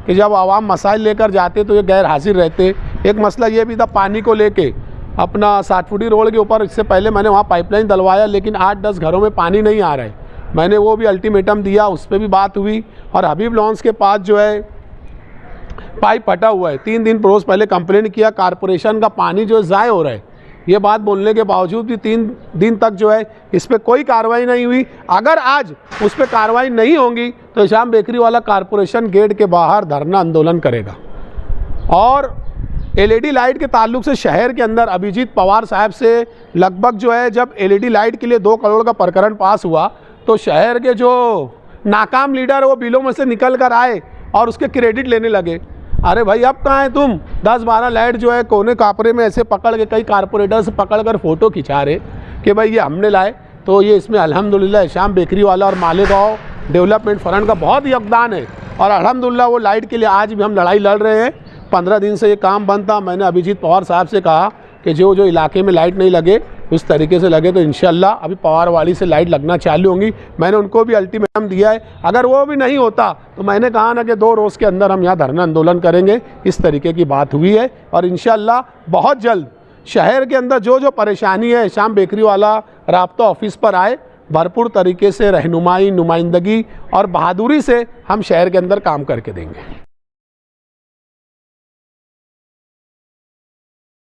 कि जब आवाम मसाइल लेकर जाते तो ये गैर हाजिर रहते। एक मसला ये भी था पानी को लेके, अपना 60 फुटी रोड के ऊपर इससे पहले मैंने वहाँ पाइपलाइन डलवाया, लेकिन 8-10 घरों में पानी नहीं आ रहा है। मैंने वो भी अल्टीमेटम दिया, उस पर भी बात हुई। और हबीब लॉन्स के पास जो है पाइप फटा हुआ है, 3 दिन रोज़ पहले कंप्लेंट किया, कारपोरेशन का पानी जो है ज़ाय हो रहा है। ये बात बोलने के बावजूद भी 3 दिन तक जो है इस पर कोई कार्रवाई नहीं हुई। अगर आज उस पर कार्रवाई नहीं होगी तो हिशाम बेकरी वाला कारपोरेशन गेट के बाहर धरना आंदोलन करेगा। और एलईडी लाइट के ताल्लुक से शहर के अंदर अभिजीत पवार साहब से लगभग जो है, जब एलईडी लाइट के लिए 2 करोड़ का प्रकरण पास हुआ तो शहर के जो नाकाम लीडर वो बिलों में से निकल कर आए और उसके क्रेडिट लेने लगे। अरे भाई अब कहाँ हैं तुम? 10-12 लाइट जो है कोने कापरे में ऐसे पकड़ के कई कारपोरेटर से पकड़ कर फ़ोटो खिंचा रहे कि भाई ये हमने लाए। तो ये इसमें अल्हम्दुलिल्लाह हिशाम बेकरी वाला और मालेगांव डेवलपमेंट फंड का बहुत योगदान है। और अल्हम्दुलिल्लाह वो लाइट के लिए आज भी हम लड़ाई लड़ रहे हैं। 15 दिन से ये काम बंद था। मैंने अभिजीत पवार साहब से कहा कि जो इलाके में लाइट नहीं लगे उस तरीके से लगे तो इंशाल्लाह अभी पवार वाली से लाइट लगना चालू होंगी। मैंने उनको भी अल्टीमेटम दिया है। अगर वो भी नहीं होता तो मैंने कहा ना कि 2 रोज़ के अंदर हम यहाँ धरना आंदोलन करेंगे। इस तरीके की बात हुई है और इंशाल्लाह बहुत जल्द शहर के अंदर जो परेशानी है हिशाम बेकरी वाला राब्ता ऑफिस पर आए, भरपूर तरीके से रहनुमाई, नुमाइंदगी और बहादुरी से हम शहर के अंदर काम करके देंगे।